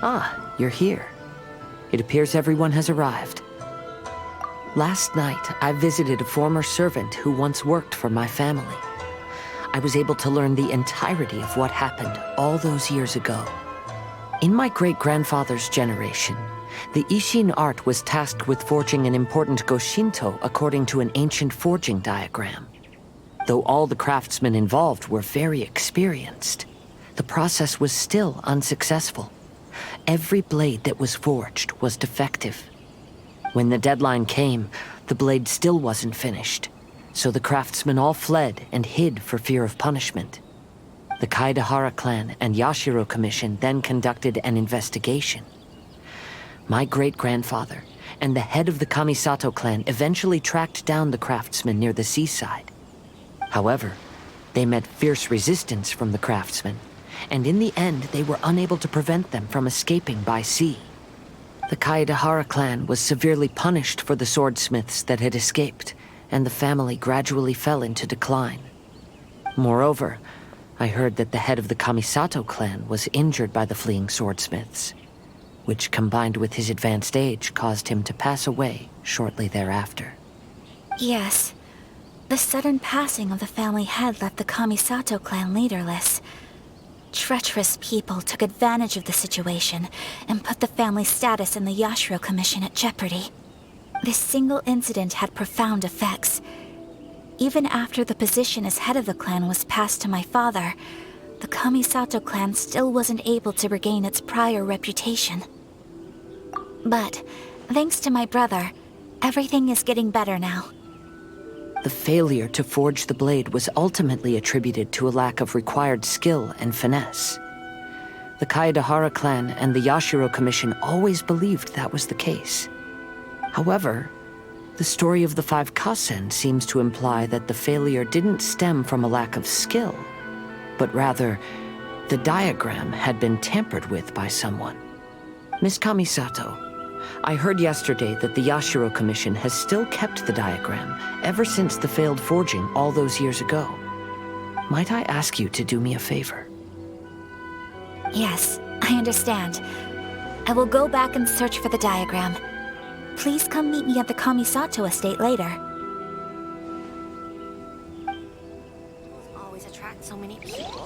Ah, you're here. It appears everyone has arrived. Last night, I visited a former servant who once worked for my family. I was able to learn the entirety of what happened all those years ago. In my great-grandfather's generation, the Ishin art was tasked with forging an important Goshinto according to an ancient forging diagram. Though all the craftsmen involved were very experienced, the process was still unsuccessful. Every blade that was forged was defective. When the deadline came, the blade still wasn't finished, so the craftsmen all fled and hid for fear of punishment. The Kaedehara clan and Yashiro Commission then conducted an investigation. My great-grandfather and the head of the Kamisato clan eventually tracked down the craftsmen near the seaside. However, they met fierce resistance from the craftsmen, and in the end they were unable to prevent them from escaping by sea. The Kaedehara clan was severely punished for the swordsmiths that had escaped, and the family gradually fell into decline. Moreover, I heard that the head of the Kamisato clan was injured by the fleeing swordsmiths, which combined with his advanced age caused him to pass away shortly thereafter. Yes. The sudden passing of the family head left the Kamisato clan leaderless. Treacherous people took advantage of the situation and put the family status in the Yashiro Commission at jeopardy. This single incident had profound effects. Even after the position as head of the clan was passed to my father, the Kamisato clan still wasn't able to regain its prior reputation. But, thanks to my brother, everything is getting better now. The failure to forge the blade was ultimately attributed to a lack of required skill and finesse. The Kaedehara clan and the Yashiro Commission always believed that was the case. However, the story of the 5 Kasen seems to imply that the failure didn't stem from a lack of skill, but rather, the diagram had been tampered with by someone. Miss Kamisato, I heard yesterday that the Yashiro Commission has still kept the diagram ever since the failed forging all those years ago. Might I ask you to do me a favor? Yes, I understand. I will go back and search for the diagram. Please come meet me at the Kamisato estate later. Always attract so many people.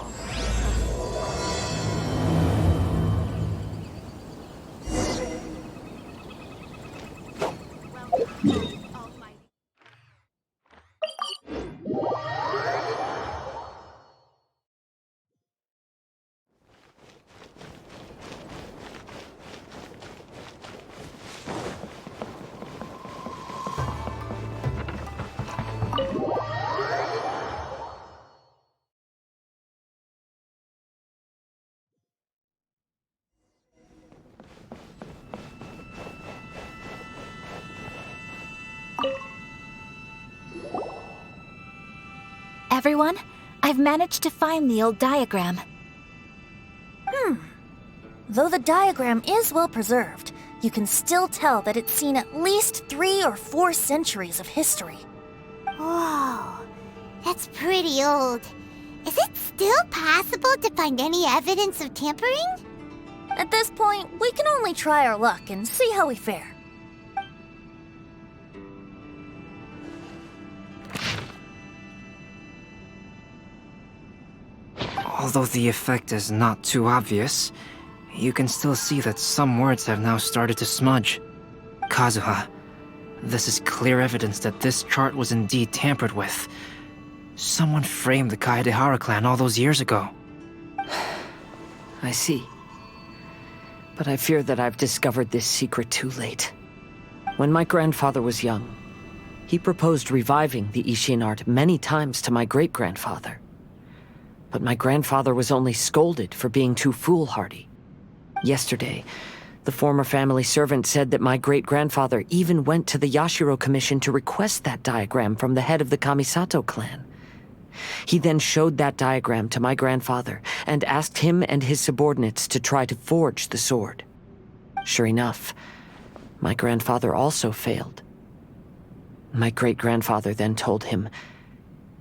Everyone, I've managed to find the old diagram. Though the diagram is well preserved, you can still tell that it's seen at least 3 or 4 centuries of history. Whoa, that's pretty old. Is it still possible to find any evidence of tampering? At this point, we can only try our luck and see how we fare. Although the effect is not too obvious, you can still see that some words have now started to smudge. Kazuha, this is clear evidence that this chart was indeed tampered with. Someone framed the Kaedehara clan all those years ago. I see. But I fear that I've discovered this secret too late. When my grandfather was young, he proposed reviving the Ishin art many times to my great-grandfather. But my grandfather was only scolded for being too foolhardy. Yesterday, the former family servant said that my great-grandfather even went to the Yashiro Commission to request that diagram from the head of the Kamisato clan. He then showed that diagram to my grandfather and asked him and his subordinates to try to forge the sword. Sure enough, my grandfather also failed. My great-grandfather then told him,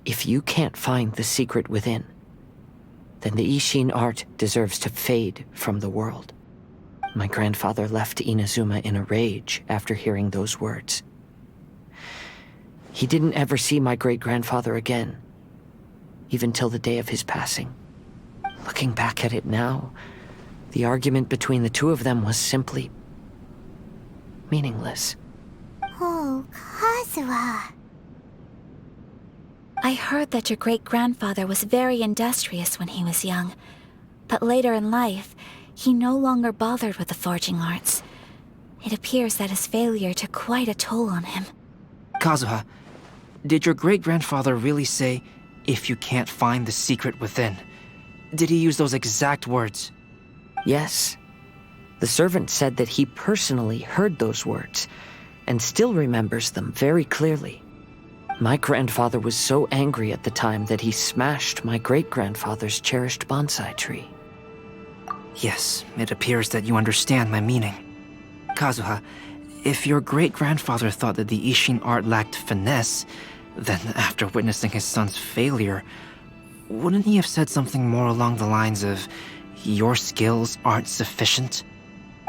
"If you can't find the secret within, then the Ishin art deserves to fade from the world." my grandfather left Inazuma in a rage after hearing those words. He didn't ever see my great-grandfather again, even till the day of his passing. Looking back at it now, the argument between the two of them was simply meaningless. Oh, Kazuha. I heard that your great-grandfather was very industrious when he was young, but later in life, he no longer bothered with the forging arts. It appears that his failure took quite a toll on him. Kazuha, did your great-grandfather really say, "If you can't find the secret within"? Did he use those exact words? Yes. The servant said that he personally heard those words, and still remembers them very clearly. My grandfather was so angry at the time that he smashed my great-grandfather's cherished bonsai tree. Yes, it appears that you understand my meaning. Kazuha, if your great-grandfather thought that the Ishin art lacked finesse, then after witnessing his son's failure, wouldn't he have said something more along the lines of, "Your skills aren't sufficient"?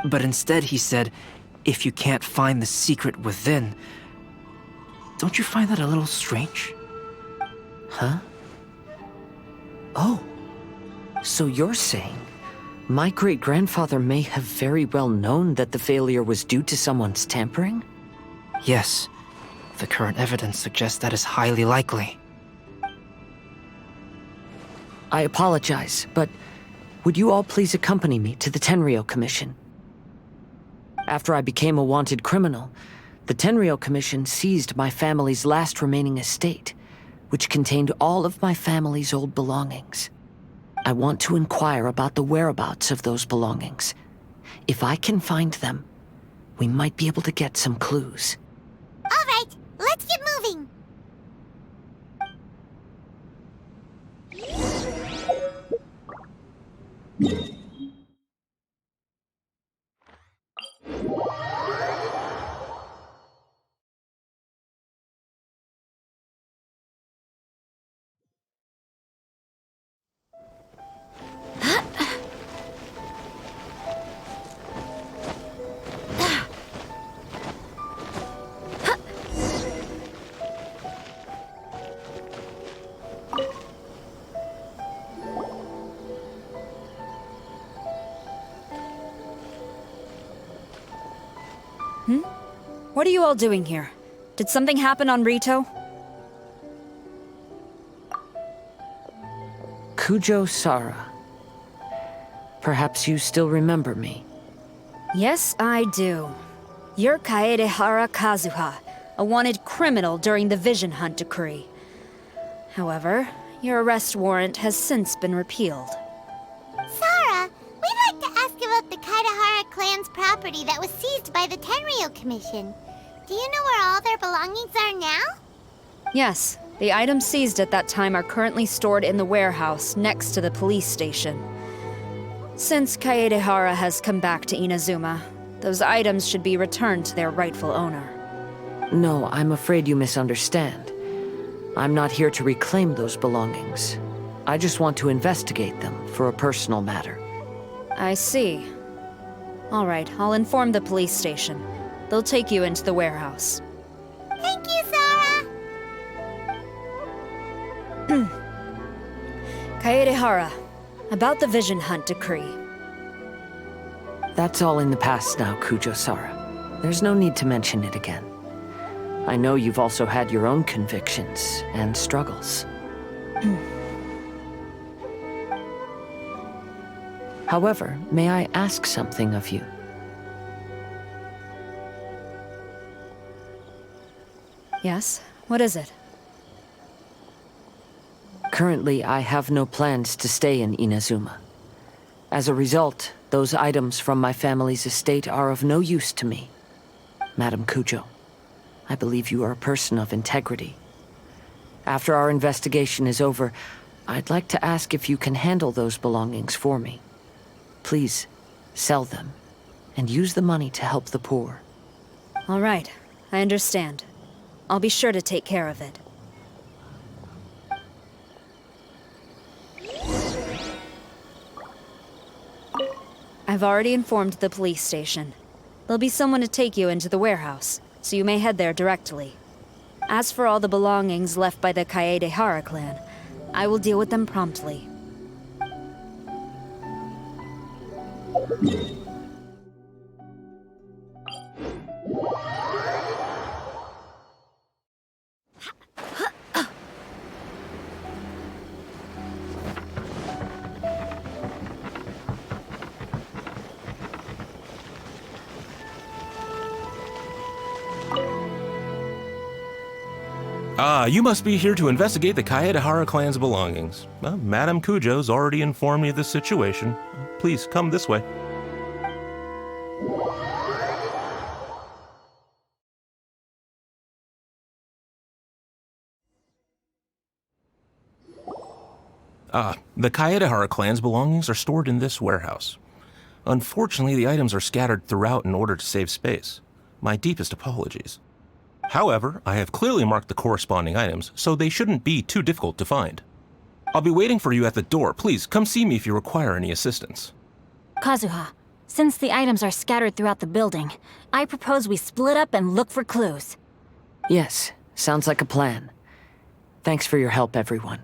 But instead he said, "If you can't find the secret within." Don't you find that a little strange? Huh? Oh. So you're saying my great-grandfather may have very well known that the failure was due to someone's tampering? Yes. The current evidence suggests that is highly likely. I apologize, but would you all please accompany me to the Tenryou Commission? After I became a wanted criminal, the Tenryou Commission seized my family's last remaining estate, which contained all of my family's old belongings. I want to inquire about the whereabouts of those belongings. If I can find them, we might be able to get some clues. All right, let's get moving. What are you all doing here? Did something happen on Rito? Kujo Sara. Perhaps you still remember me. Yes, I do. You're Kaedehara Kazuha, a wanted criminal during the Vision Hunt decree. However, your arrest warrant has since been repealed. Sarah, we'd like to ask about the Kaedehara clan's property that was seized by the Tenryou Commission. Do you know where all their belongings are now? Yes, the items seized at that time are currently stored in the warehouse next to the police station. Since Kaedehara has come back to Inazuma, those items should be returned to their rightful owner. No, I'm afraid you misunderstand. I'm not here to reclaim those belongings. I just want to investigate them for a personal matter. I see. All right, I'll inform the police station. They'll take you into the warehouse. Thank you, Sarah! Kaedehara, about the Vision Hunt decree. That's all in the past now, Kujo-Sara. There's no need to mention it again. I know you've also had your own convictions and struggles. However, may I ask something of you? Yes? What is it? Currently, I have no plans to stay in Inazuma. As a result, those items from my family's estate are of no use to me. Madam Kujo, I believe you are a person of integrity. After our investigation is over, I'd like to ask if you can handle those belongings for me. Please, sell them, and use the money to help the poor. All right, I understand. I'll be sure to take care of it. I've already informed the police station. There'll be someone to take you into the warehouse, so you may head there directly. As for all the belongings left by the Kaedehara clan, I will deal with them promptly. You must be here to investigate the Kaedehara clan's belongings. Well, Madame Kujo's already informed me of the situation. Please come this way. The Kaedehara clan's belongings are stored in this warehouse. Unfortunately, the items are scattered throughout in order to save space. My deepest apologies. However, I have clearly marked the corresponding items, so they shouldn't be too difficult to find. I'll be waiting for you at the door. Please, come see me if you require any assistance. Kazuha, since the items are scattered throughout the building, I propose we split up and look for clues. Yes, sounds like a plan. Thanks for your help, everyone.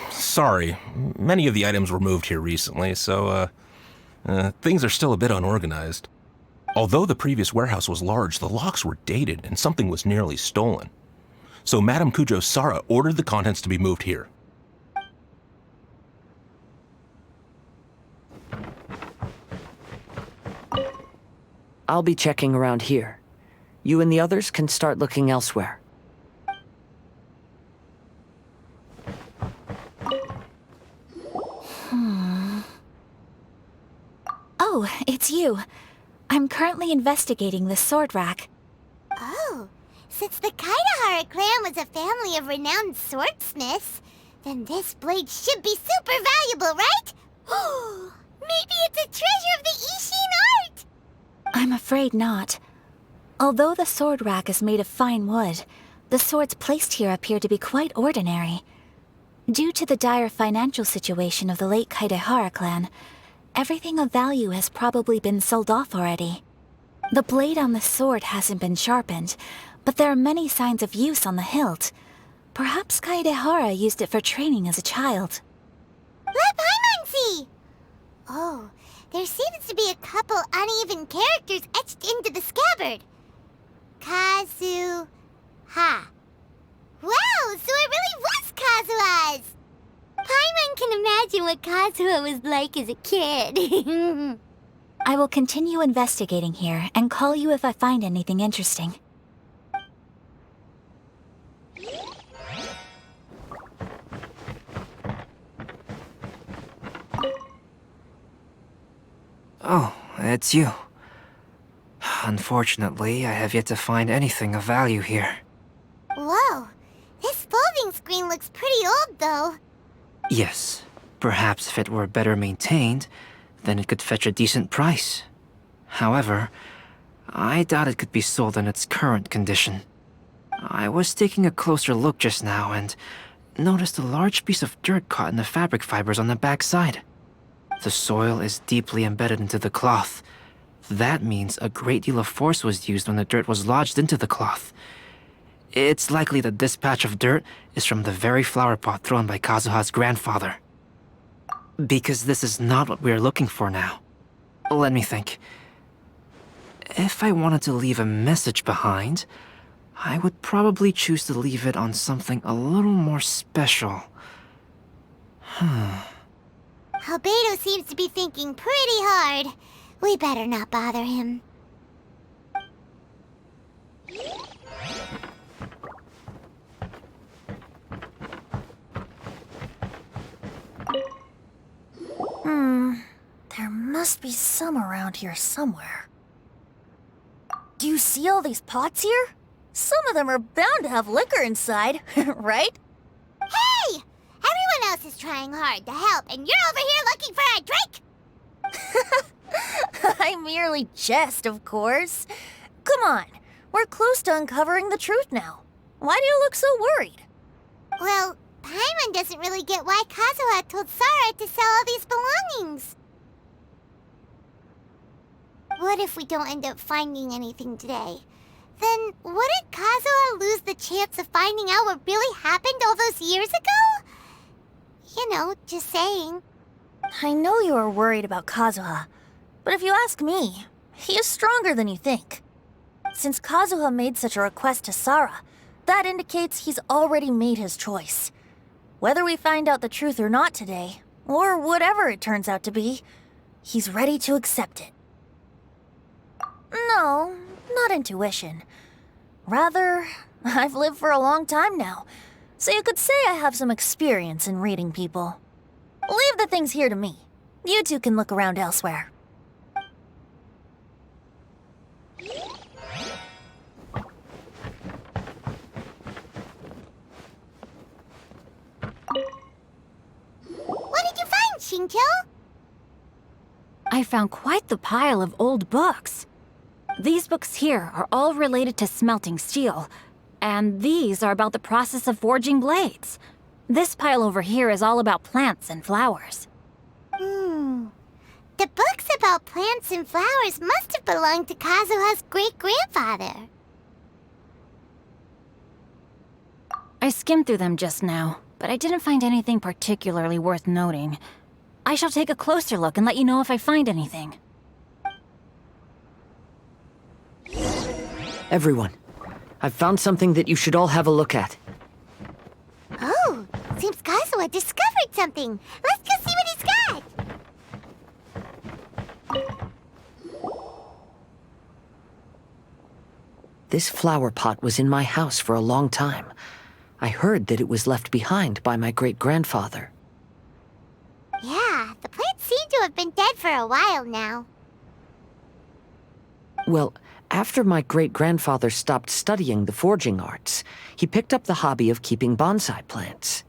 Sorry, many of the items were moved here recently, so, things are still a bit unorganized. Although the previous warehouse was large, the locks were dated and something was nearly stolen. So Madame Kujo Sara ordered the contents to be moved here. I'll be checking around here. You and the others can start looking elsewhere. Oh, it's you. I'm currently investigating the sword rack. Oh, since the Kaedehara clan was a family of renowned swordsmiths, then this blade should be super valuable, right? Maybe it's a treasure of the Ishin art! I'm afraid not. Although the sword rack is made of fine wood, the swords placed here appear to be quite ordinary. Due to the dire financial situation of the late Kaedehara clan, everything of value has probably been sold off already. The blade on the sword hasn't been sharpened, but there are many signs of use on the hilt. Perhaps Kaedehara used it for training as a child. Let Paimon see! Oh, there seems to be a couple uneven characters etched into the scabbard. Kazuha. Wow, so it really was Kazuha's! Paimon can imagine what Kazuha was like as a kid. I will continue investigating here and call you if I find anything interesting. Oh, it's you. Unfortunately, I have yet to find anything of value here. Whoa, this folding screen looks pretty old though. Yes, perhaps if it were better maintained, then it could fetch a decent price. However, I doubt it could be sold in its current condition. I was taking a closer look just now and noticed a large piece of dirt caught in the fabric fibers on the back side. The soil is deeply embedded into the cloth. That means a great deal of force was used when the dirt was lodged into the cloth. It's likely that this patch of dirt is from the very flower pot thrown by Kazuha's grandfather. Because this is not what we are looking for now. Let me think. If I wanted to leave a message behind, I would probably choose to leave it on something a little more special. Albedo seems to be thinking pretty hard. We better not bother him. There must be some around here somewhere. Do you see all these pots here? Some of them are bound to have liquor inside, right? Hey! Everyone else is trying hard to help, and you're over here looking for a drink! I merely jest, of course. Come on, we're close to uncovering the truth now. Why do you look so worried? Well, Taman doesn't really get why Kazuha told Sara to sell all these belongings. What if we don't end up finding anything today? Then wouldn't Kazuha lose the chance of finding out what really happened all those years ago? You know, just saying. I know you are worried about Kazuha, but if you ask me, he is stronger than you think. Since Kazuha made such a request to Sara, that indicates he's already made his choice. Whether we find out the truth or not today, or whatever it turns out to be, he's ready to accept it. No, not intuition. Rather, I've lived for a long time now, so you could say I have some experience in reading people. Leave the things here to me. You two can look around elsewhere. What did you find, Shincho? I found quite the pile of old books. These books here are all related to smelting steel, and these are about the process of forging blades. This pile over here is all about plants and flowers. The books about plants and flowers must have belonged to Kazuha's great-grandfather. I skimmed through them just now, but I didn't find anything particularly worth noting. I shall take a closer look and let you know if I find anything. Everyone, I've found something that you should all have a look at. Oh, seems Kazuha discovered something. Let's go see what he's got. This flower pot was in my house for a long time. I heard that it was left behind by my great-grandfather. Yeah, the plants seem to have been dead for a while now. Well, after my great-grandfather stopped studying the forging arts, he picked up the hobby of keeping bonsai plants.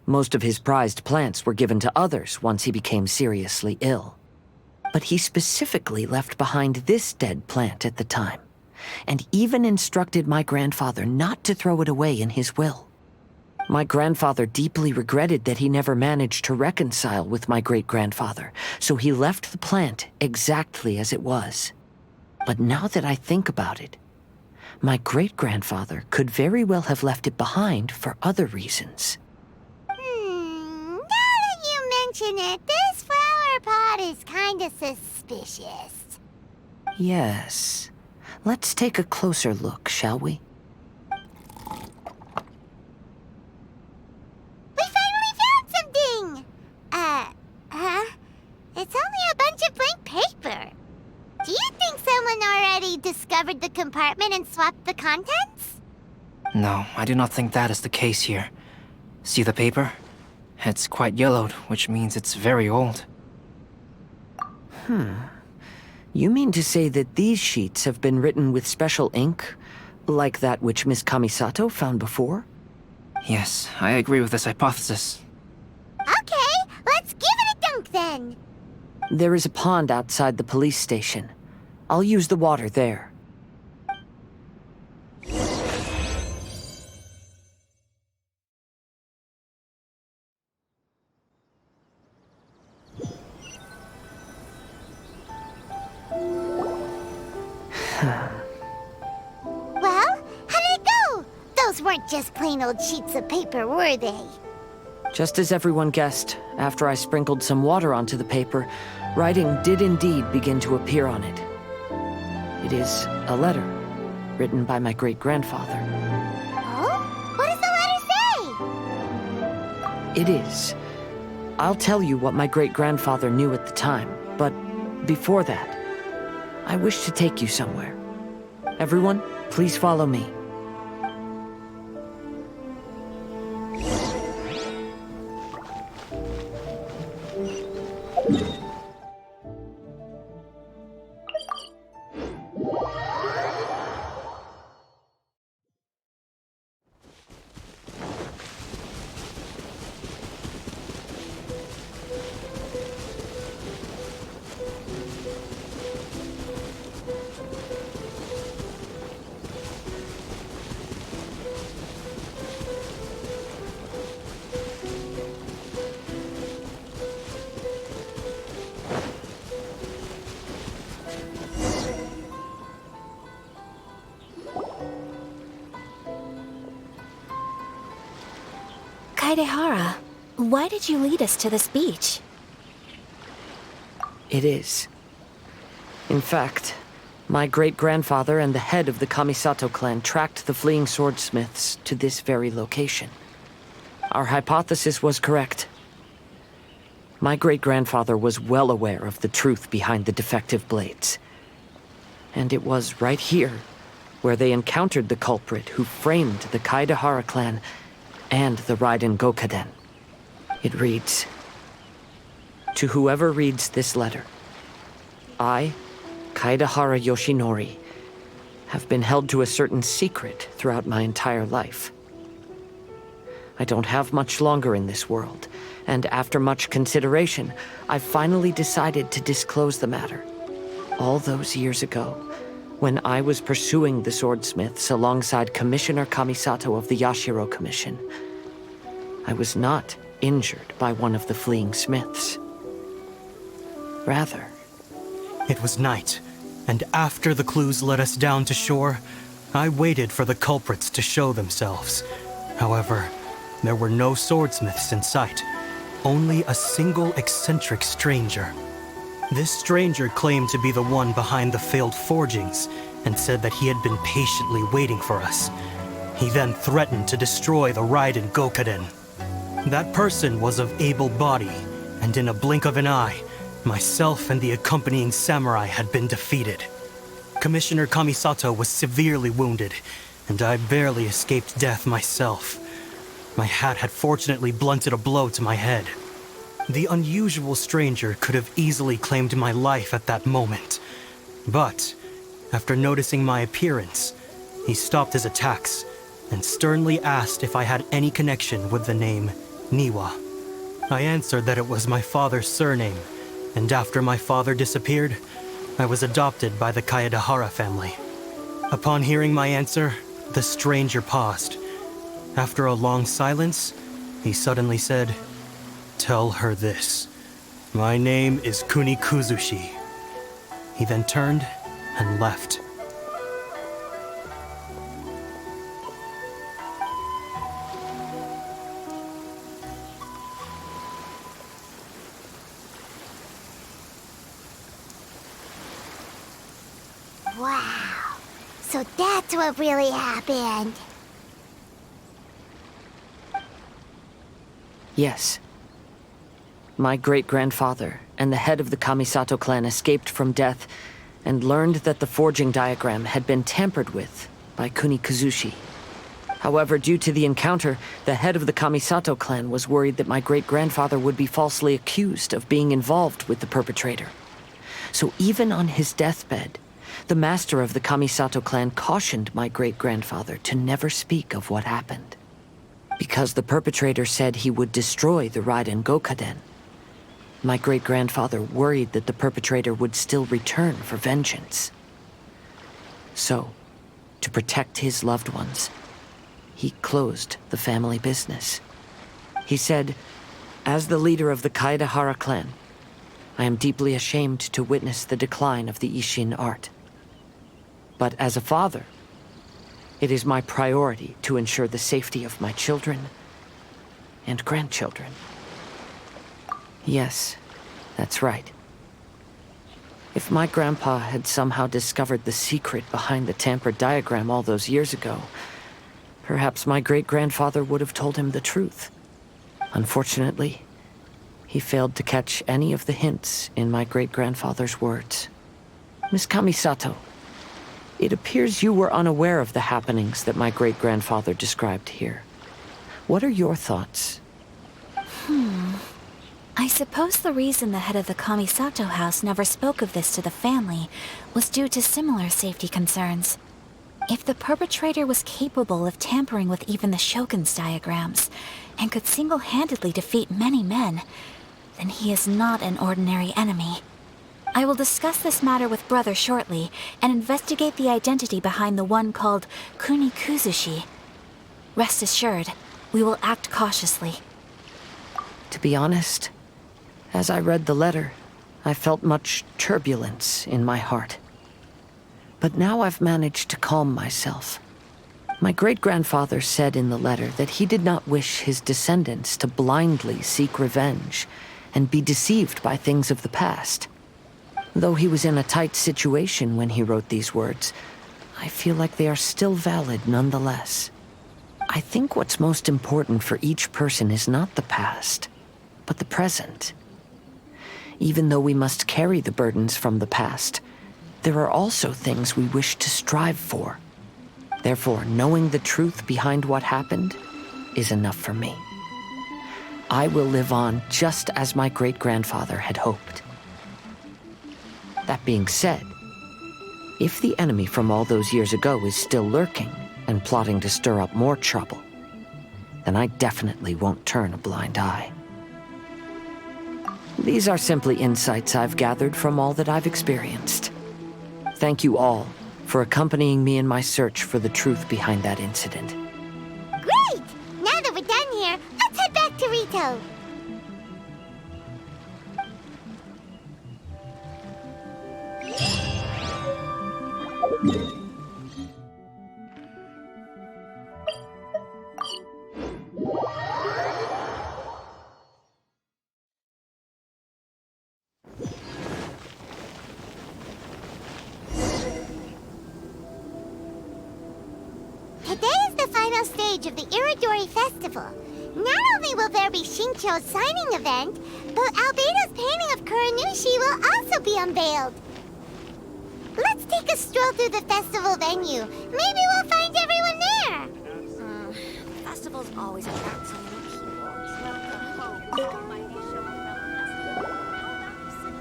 Most of his prized plants were given to others once he became seriously ill. But he specifically left behind this dead plant at the time, and even instructed my grandfather not to throw it away in his will. My grandfather deeply regretted that he never managed to reconcile with my great-grandfather, so he left the plant exactly as it was. But now that I think about it, my great-grandfather could very well have left it behind for other reasons. Now that you mention it, this flower pot is kinda suspicious. Yes. Let's take a closer look, shall we? We finally found something! It's only a bunch of blank paper. Do you think someone already discovered the compartment and swapped the contents? No, I do not think that is the case here. See the paper? It's quite yellowed, which means it's very old. You mean to say that these sheets have been written with special ink, like that which Miss Kamisato found before? Yes, I agree with this hypothesis. Okay, let's give it a dunk then. There is a pond outside the police station. I'll use the water there. Well, how did it go? Those weren't just plain old sheets of paper, were they? Just as everyone guessed, after I sprinkled some water onto the paper, writing did indeed begin to appear on it. It is a letter, written by my great-grandfather. Oh? What does the letter say? It is. I'll tell you what my great-grandfather knew at the time, but before that, I wish to take you somewhere. Everyone, please follow me. Kaedehara, why did you lead us to this beach? It is. In fact, my great-grandfather and the head of the Kamisato clan tracked the fleeing swordsmiths to this very location. Our hypothesis was correct. My great-grandfather was well aware of the truth behind the defective blades. And it was right here where they encountered the culprit who framed the Kaedehara clan and the Raiden Gokaden. It reads, "To whoever reads this letter, I, Kaedehara Yoshinori, have been held to a certain secret throughout my entire life. I don't have much longer in this world, and after much consideration, I finally decided to disclose the matter. All those years ago, when I was pursuing the swordsmiths alongside Commissioner Kamisato of the Yashiro Commission, I was not injured by one of the fleeing smiths. Rather, It was night, and after the clues led us down to shore, I waited for the culprits to show themselves. However, there were no swordsmiths in sight, only a single eccentric stranger. This stranger claimed to be the one behind the failed forgings and said that he had been patiently waiting for us. He then threatened to destroy the Raiden Gokaden. That person was of able body, and in a blink of an eye, myself and the accompanying samurai had been defeated. Commissioner Kamisato was severely wounded, and I barely escaped death myself. My hat had fortunately blunted a blow to my head. The unusual stranger could have easily claimed my life at that moment. But, after noticing my appearance, he stopped his attacks and sternly asked if I had any connection with the name Niwa. I answered that it was my father's surname, and after my father disappeared, I was adopted by the Kaedehara family. Upon hearing my answer, the stranger paused. After a long silence, he suddenly said, "Tell her this. My name is Kunikuzushi." He then turned and left. Wow. So that's what really happened. yes. My great-grandfather and the head of the Kamisato clan escaped from death and learned that the forging diagram had been tampered with by Kunikuzushi. However, due to the encounter, the head of the Kamisato clan was worried that my great-grandfather would be falsely accused of being involved with the perpetrator. So even on his deathbed, the master of the Kamisato clan cautioned my great-grandfather to never speak of what happened. Because the perpetrator said he would destroy the Raiden Gokaden, my great-grandfather worried that the perpetrator would still return for vengeance. So, to protect his loved ones, he closed the family business. He said, "As the leader of the Kaedehara clan, I am deeply ashamed to witness the decline of the Ishin art. But as a father, it is my priority to ensure the safety of my children and grandchildren." Yes, that's right. If my grandpa had somehow discovered the secret behind the tampered diagram all those years ago, perhaps my great-grandfather would have told him the truth. Unfortunately, he failed to catch any of the hints in my great-grandfather's words. Miss Kamisato, it appears you were unaware of the happenings that my great-grandfather described here. What are your thoughts? I suppose the reason the head of the Kamisato house never spoke of this to the family was due to similar safety concerns. If the perpetrator was capable of tampering with even the Shogun's diagrams, and could single-handedly defeat many men, then he is not an ordinary enemy. I will discuss this matter with Brother shortly, and investigate the identity behind the one called Kunikuzushi. Rest assured, we will act cautiously. To be honest, as I read the letter, I felt much turbulence in my heart. But now I've managed to calm myself. My great-grandfather said in the letter that he did not wish his descendants to blindly seek revenge and be deceived by things of the past. Though he was in a tight situation when he wrote these words, I feel like they are still valid nonetheless. I think what's most important for each person is not the past, but the present. Even though we must carry the burdens from the past, there are also things we wish to strive for. Therefore, knowing the truth behind what happened is enough for me. I will live on just as my great-grandfather had hoped. That being said, if the enemy from all those years ago is still lurking and plotting to stir up more trouble, then I definitely won't turn a blind eye. These are simply insights I've gathered from all that I've experienced. Thank you all for accompanying me in my search for the truth behind that incident. Great! Now that we're done here, let's head back to Rito. Today is the final stage of the Iridori Festival. Not only will there be Shincho's signing event, but Albedo's painting of Kuranushi will also be unveiled. Let's take a stroll through the festival venue. Maybe we'll find everyone there. Festivals always attract so many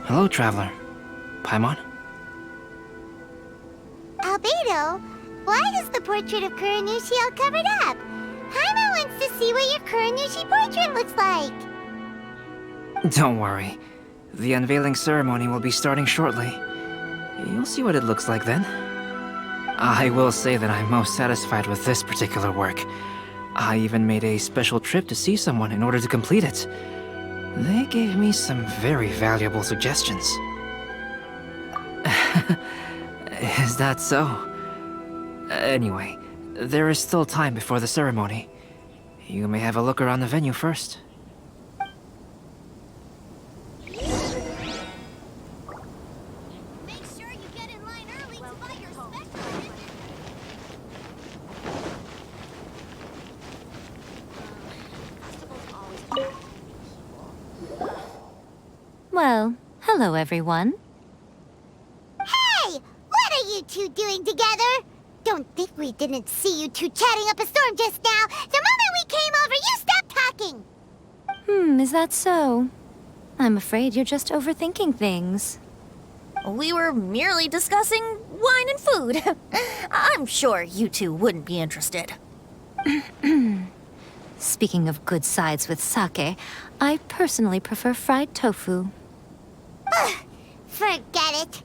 Hello, traveler. Paimon? Albedo, why is the portrait of Kuranushi all covered up? Paimon wants to see what your Kuranushi portrait looks like. Don't worry. The unveiling ceremony will be starting shortly. You'll see what it looks like then. I will say that I'm most satisfied with this particular work. I even made a special trip to see someone in order to complete it. They gave me some very valuable suggestions. Is that so? Anyway, there is still time before the ceremony. You may have a look around the venue first. Make sure you get in line early to buy your special edition. Well, hello everyone. Hey! What are you two doing together? Don't think we didn't see you two chatting up a storm just now. The moment we came over, you stopped talking. Is that so? I'm afraid you're just overthinking things. We were merely discussing wine and food. I'm sure you two wouldn't be interested. Speaking of good sides with sake, I personally prefer fried tofu. Forget it.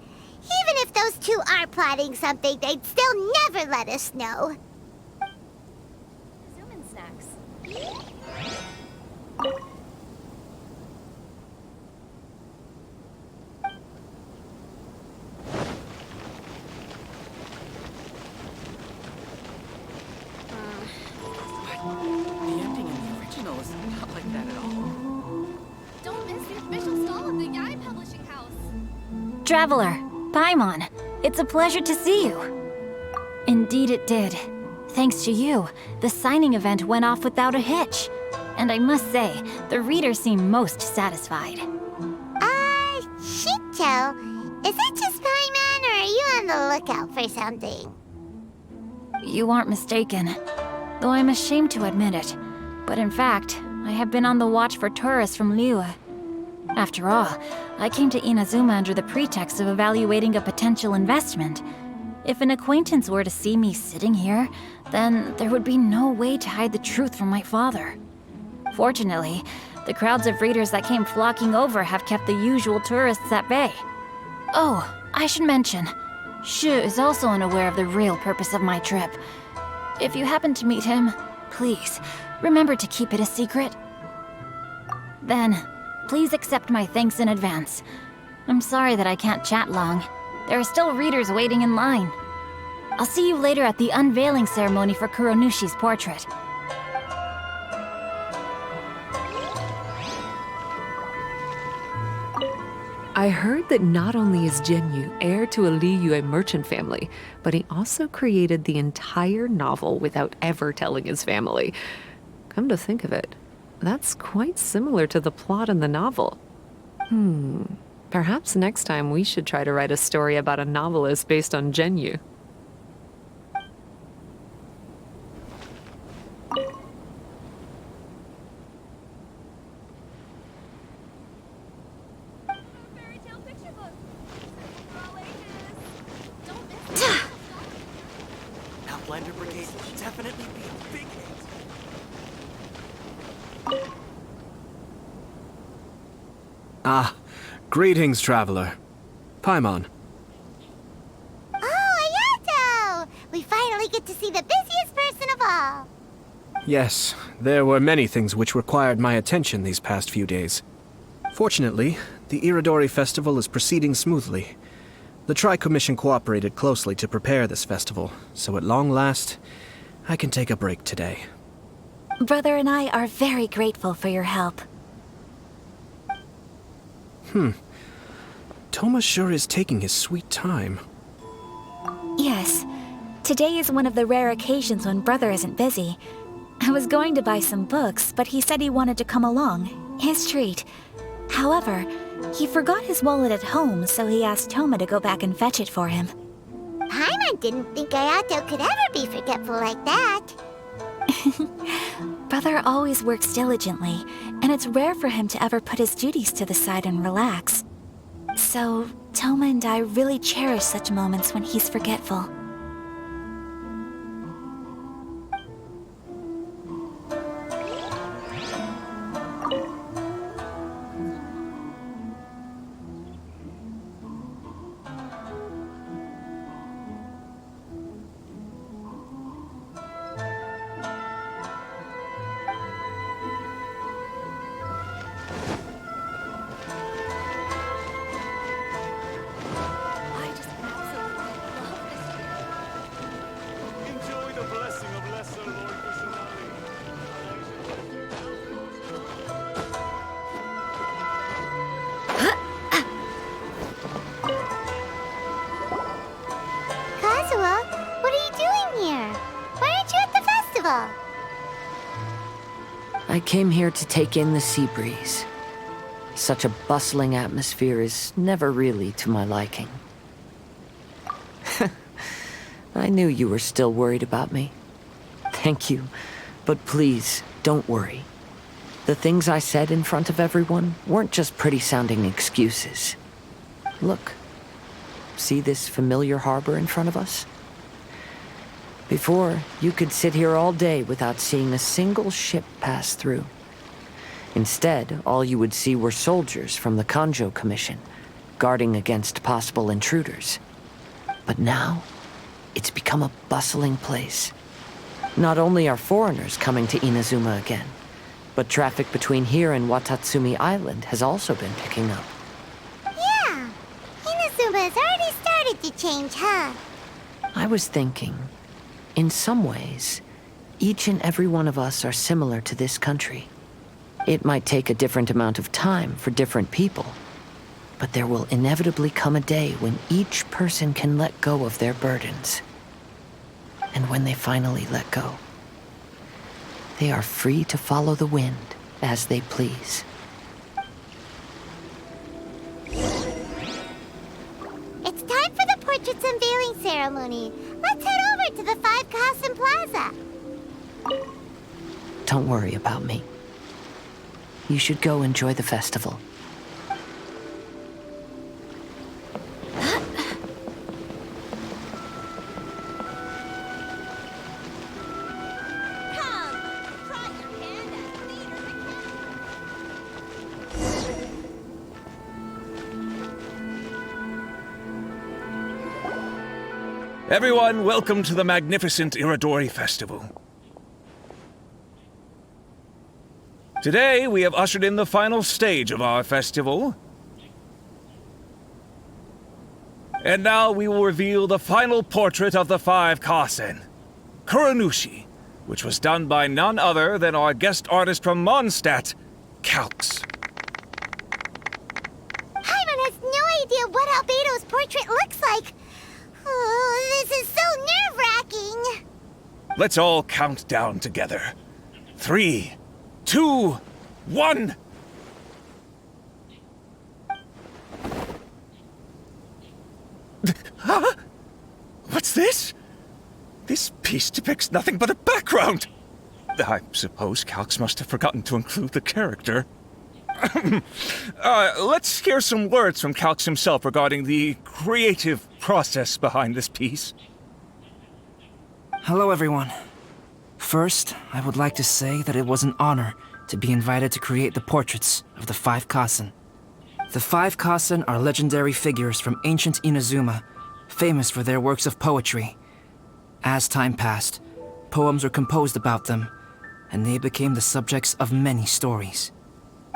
Even if those two are plotting something, they'd still never let us know. Zoom-in snacks. The ending in the original is not like that at all. Don't miss the official stall of the Yai Publishing House. Traveler, Paimon, it's a pleasure to see you. Indeed it did. Thanks to you, the signing event went off without a hitch. And I must say, the readers seem most satisfied. Shincho, is it just Paimon, or are you on the lookout for something? You aren't mistaken, though I'm ashamed to admit it. But in fact, I have been on the watch for tourists from Liyue. After all, I came to Inazuma under the pretext of evaluating a potential investment. If an acquaintance were to see me sitting here, then there would be no way to hide the truth from my father. Fortunately, the crowds of readers that came flocking over have kept the usual tourists at bay. Oh, I should mention, Shu is also unaware of the real purpose of my trip. If you happen to meet him, please, remember to keep it a secret. Then, please accept my thanks in advance. I'm sorry that I can't chat long. There are still readers waiting in line. I'll see you later at the unveiling ceremony for Kuronushi's portrait. I heard that not only is Genyu heir to a Liyue merchant family, but he also created the entire novel without ever telling his family. Come to think of it, that's quite similar to the plot in the novel. Perhaps next time we should try to write a story about a novelist based on Genyu. Outlander Brigade will definitely be a big hit. Ah, greetings, traveler. Paimon. Oh, Ayato! We finally get to see the busiest person of all. Yes, there were many things which required my attention these past few days. Fortunately, the Iridori Festival is proceeding smoothly. The Tri-Commission cooperated closely to prepare this festival, so at long last, I can take a break today. Brother and I are very grateful for your help. Toma sure is taking his sweet time. Yes. Today is one of the rare occasions when Brother isn't busy. I was going to buy some books, but he said he wanted to come along. His treat. However, he forgot his wallet at home, so he asked Toma to go back and fetch it for him. Paimon didn't think Ayato could ever be forgetful like that. Brother always works diligently, and it's rare for him to ever put his duties to the side and relax. So, Toma and I really cherish such moments when he's forgetful. Enjoy the blessing of Lesser Lord Kusanagi. Kazuha, what are you doing here? Why aren't you at the festival? I came here to take in the sea breeze. Such a bustling atmosphere is never really to my liking. I knew you were still worried about me. Thank you, but please, don't worry. The things I said in front of everyone weren't just pretty-sounding excuses. Look, see this familiar harbor in front of us? Before, you could sit here all day without seeing a single ship pass through. Instead, all you would see were soldiers from the Kanjo Commission, guarding against possible intruders. But now, it's become a bustling place. Not only are foreigners coming to Inazuma again, but traffic between here and Watatsumi Island has also been picking up. Yeah, Inazuma has already started to change, huh? I was thinking, in some ways, each and every one of us are similar to this country. It might take a different amount of time for different people, but there will inevitably come a day when each person can let go of their burdens. And when they finally let go, they are free to follow the wind as they please. It's time for the portrait's unveiling ceremony. Let's head over to the 5 Kasen Plaza. Don't worry about me. You should go enjoy the festival. Everyone, welcome to the magnificent Iridori Festival. Today, we have ushered in the final stage of our festival. And now we will reveal the final portrait of the 5 Kasen, Kuronushi, which was done by none other than our guest artist from Mondstadt, Calx. Paimon has no idea what Albedo's portrait looks like. Oh, this is so nerve-wracking. Let's all count down together. 3, 2, 1. Huh? What's this? This piece depicts nothing but a background. I suppose Calx must have forgotten to include the character. Let's hear some words from Calx himself regarding the creative process behind this piece. Hello, everyone. First, I would like to say that it was an honor to be invited to create the portraits of the 5 Kasen. The 5 Kasen are legendary figures from ancient Inazuma, famous for their works of poetry. As time passed, poems were composed about them, and they became the subjects of many stories.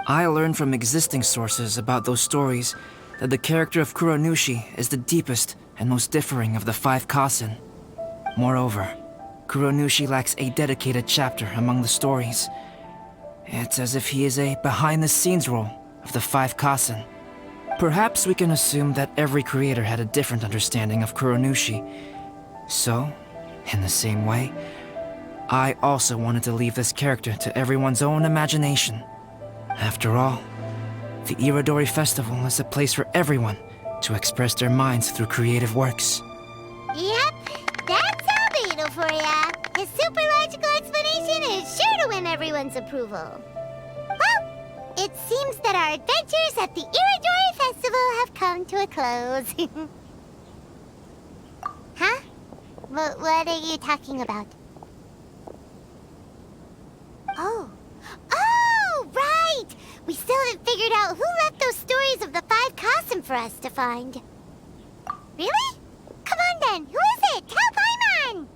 I learned from existing sources about those stories that the character of Kuronushi is the deepest and most differing of the 5 Kasen. Moreover, Kuronushi lacks a dedicated chapter among the stories. It's as if he is a behind-the-scenes role of the 5 Kasen. Perhaps we can assume that every creator had a different understanding of Kuronushi. So, in the same way, I also wanted to leave this character to everyone's own imagination. After all, the Irodori Festival is a place for everyone to express their minds through creative works. Yep, that's Albedo for ya. His super logical explanation is sure to win everyone's approval. Well, it seems that our adventures at the Irodori Festival have come to a close. Huh? What are you talking about? Oh, right! We still haven't figured out who left those stories of the 5 Kasen for us to find. Really? Come on then, who is it? Tell Paimon!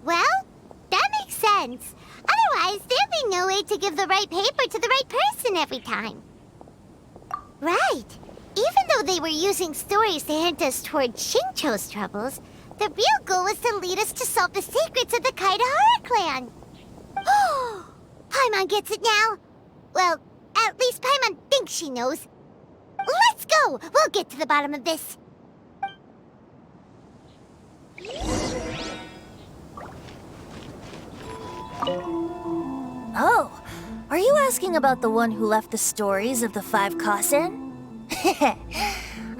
Well, that makes sense. Otherwise, there'd be no way to give the right paper to the right person every time. Right. Even though they were using stories to hint us toward Shincho's troubles, the real goal was to lead us to solve the secrets of the Kaedehara clan. Oh, Paimon gets it now. Well, at least Paimon thinks she knows. Let's go! We'll get to the bottom of this. Oh, are you asking about the one who left the stories of the 5 Kasen?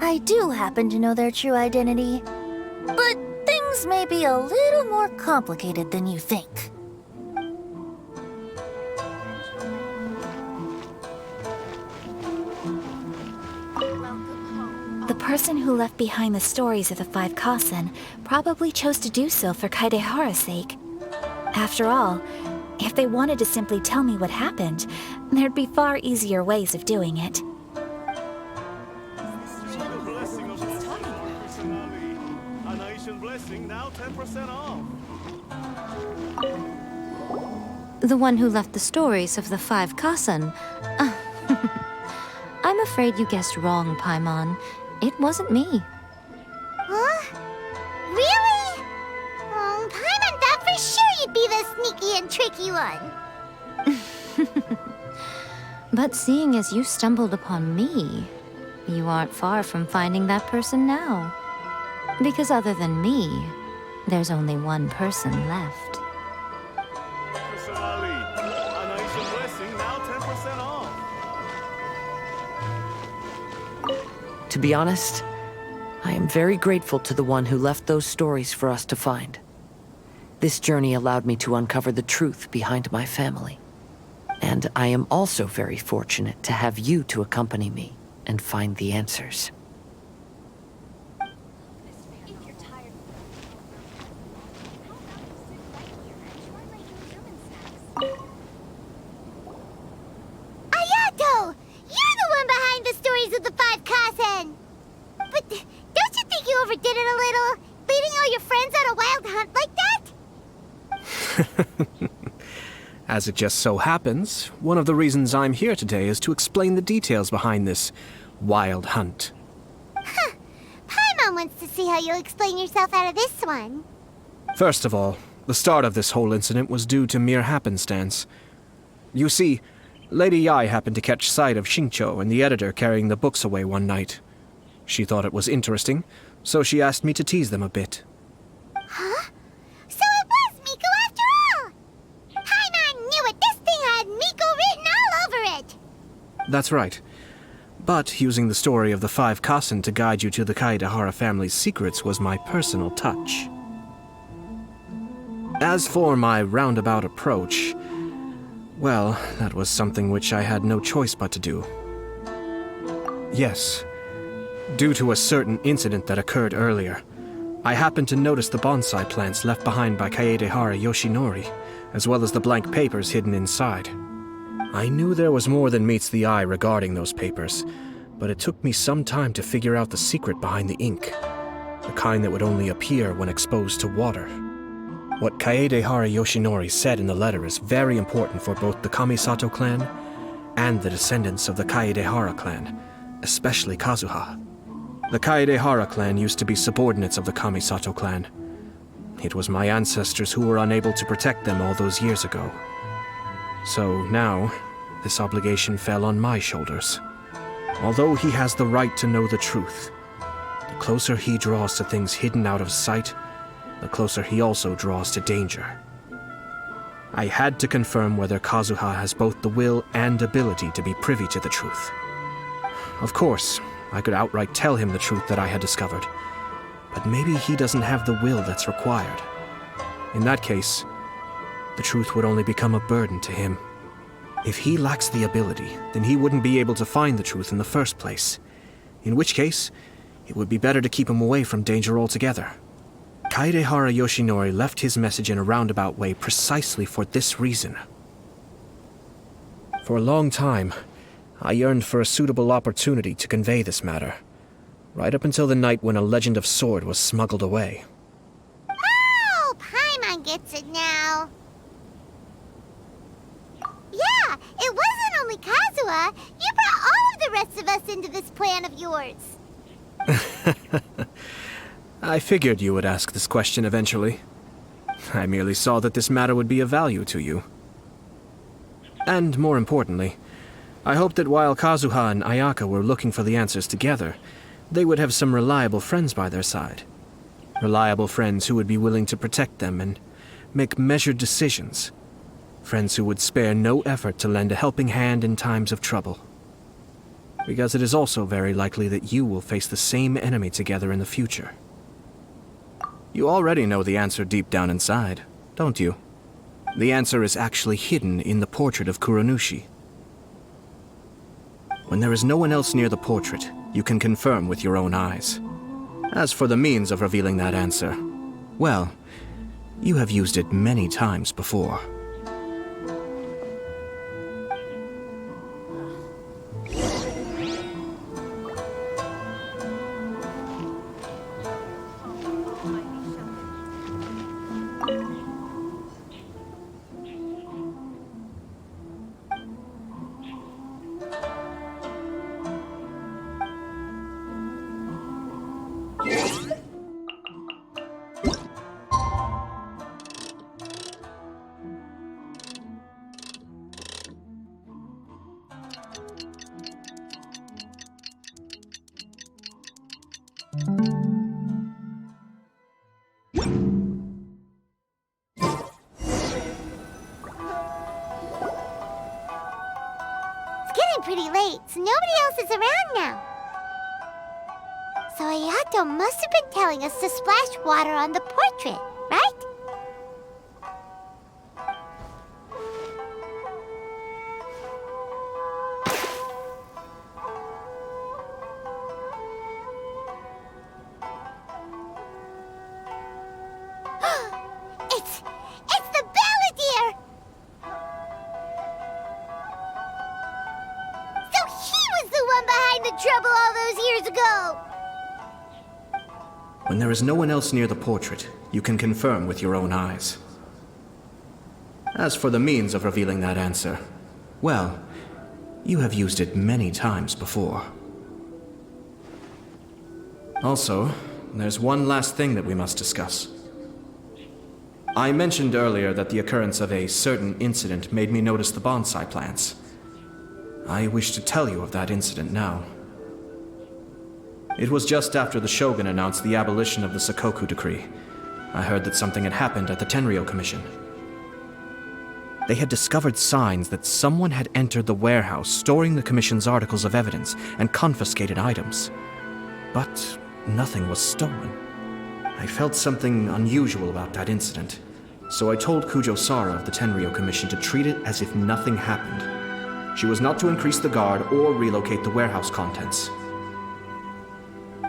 I do happen to know their true identity. But things may be a little more complicated than you think. The person who left behind the stories of the 5 Kasen probably chose to do so for Kaedehara's sake. After all, if they wanted to simply tell me what happened, there'd be far easier ways of doing it. The one who left the stories of the 5 Kasen. I'm afraid you guessed wrong, Paimon. It wasn't me. Huh? Really? Oh, Paimon thought for sure you'd be the sneaky and tricky one. But seeing as you stumbled upon me, you aren't far from finding that person now. Because other than me, there's only one person left. To be honest, I am very grateful to the one who left those stories for us to find. This journey allowed me to uncover the truth behind my family. And I am also very fortunate to have you to accompany me and find the answers. Ayato! You're the one behind the stories of the 5 Kasen! But don't you think you overdid it a little? Leading all your friends on a wild hunt like that? As it just so happens, one of the reasons I'm here today is to explain the details behind this wild hunt. Huh. Paimon wants to see how you'll explain yourself out of this one. First of all, the start of this whole incident was due to mere happenstance. You see, Lady Yai happened to catch sight of Xingqiu and the editor carrying the books away one night. She thought it was interesting, so she asked me to tease them a bit. Huh? So it was Miko after all! Paimon knew it! This thing had Miko written all over it! That's right. But using the story of the 5 Kasen to guide you to the Kaedehara family's secrets was my personal touch. As for my roundabout approach, well, that was something which I had no choice but to do. Yes, due to a certain incident that occurred earlier, I happened to notice the bonsai plants left behind by Kaedehara Yoshinori, as well as the blank papers hidden inside. I knew there was more than meets the eye regarding those papers, but it took me some time to figure out the secret behind the ink, the kind that would only appear when exposed to water. What Kaedehara Yoshinori said in the letter is very important for both the Kamisato clan and the descendants of the Kaedehara clan, especially Kazuha. The Kaedehara clan used to be subordinates of the Kamisato clan. It was my ancestors who were unable to protect them all those years ago. So now, this obligation fell on my shoulders. Although he has the right to know the truth, the closer he draws to things hidden out of sight, the closer he also draws to danger. I had to confirm whether Kazuha has both the will and ability to be privy to the truth. Of course, I could outright tell him the truth that I had discovered, but maybe he doesn't have the will that's required. In that case, the truth would only become a burden to him. If he lacks the ability, then he wouldn't be able to find the truth in the first place, in which case, it would be better to keep him away from danger altogether. Kaedehara Yoshinori left his message in a roundabout way precisely for this reason. For a long time, I yearned for a suitable opportunity to convey this matter, right up until the night when a legend of sword was smuggled away. Oh, Paimon gets it now. Yeah, it wasn't only Kazuha. You brought all of the rest of us into this plan of yours. I figured you would ask this question eventually. I merely saw that this matter would be of value to you. And more importantly, I hoped that while Kazuha and Ayaka were looking for the answers together, they would have some reliable friends by their side. Reliable friends who would be willing to protect them and make measured decisions. Friends who would spare no effort to lend a helping hand in times of trouble. Because it is also very likely that you will face the same enemy together in the future. You already know the answer deep down inside, don't you? The answer is actually hidden in the portrait of Kuronushi. When there is no one else near the portrait, you can confirm with your own eyes. As for the means of revealing that answer, well, you have used it many times before. Pretty late, so nobody else is around now. So Ayato must have been telling us to splash water on the portrait, right? It's the Balladeer! Behind the trouble all those years ago! When there is no one else near the portrait, you can confirm with your own eyes. As for the means of revealing that answer, well, you have used it many times before. Also, there's one last thing that we must discuss. I mentioned earlier that the occurrence of a certain incident made me notice the bonsai plants. I wish to tell you of that incident now. It was just after the Shogun announced the abolition of the Sakoku decree. I heard that something had happened at the Tenryou Commission. They had discovered signs that someone had entered the warehouse storing the Commission's articles of evidence and confiscated items. But nothing was stolen. I felt something unusual about that incident, so I told Kujo-Sara of the Tenryou Commission to treat it as if nothing happened. She was not to increase the guard or relocate the warehouse contents.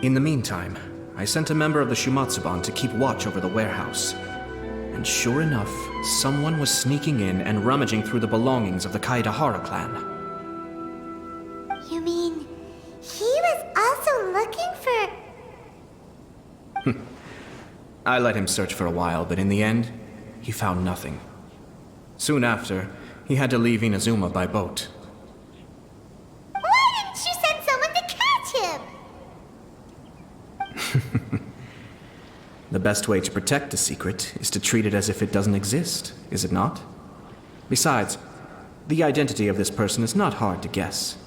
In the meantime, I sent a member of the Shumatsuban to keep watch over the warehouse. And sure enough, someone was sneaking in and rummaging through the belongings of the Kaedehara clan. You mean, he was also looking for... I let him search for a while, but in the end, he found nothing. Soon after, he had to leave Inazuma by boat. Why didn't you send someone to catch him? The best way to protect a secret is to treat it as if it doesn't exist, is it not? Besides, the identity of this person is not hard to guess.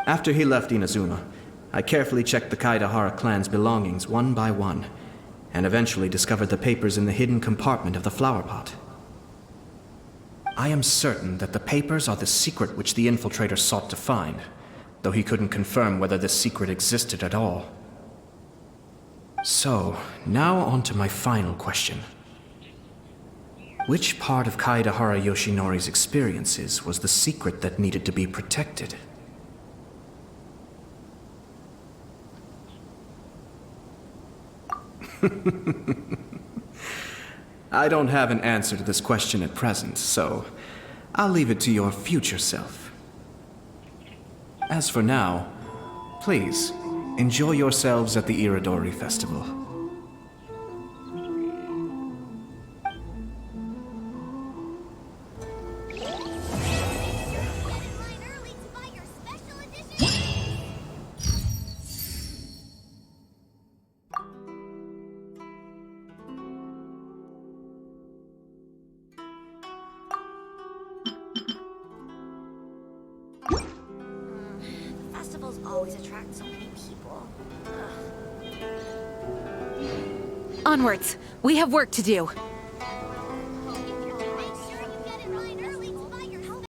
After he left Inazuma, I carefully checked the Kaedehara clan's belongings one by one, and eventually discovered the papers in the hidden compartment of the flower pot. I am certain that the papers are the secret which the infiltrator sought to find, though he couldn't confirm whether this secret existed at all. So, now on to my final question. Which part of Kaedehara Yoshinori's experiences was the secret that needed to be protected? I don't have an answer to this question at present, so I'll leave it to your future self. As for now, please, enjoy yourselves at the Iridori Festival. Festivals always attract so many people. Onwards. We have work to do.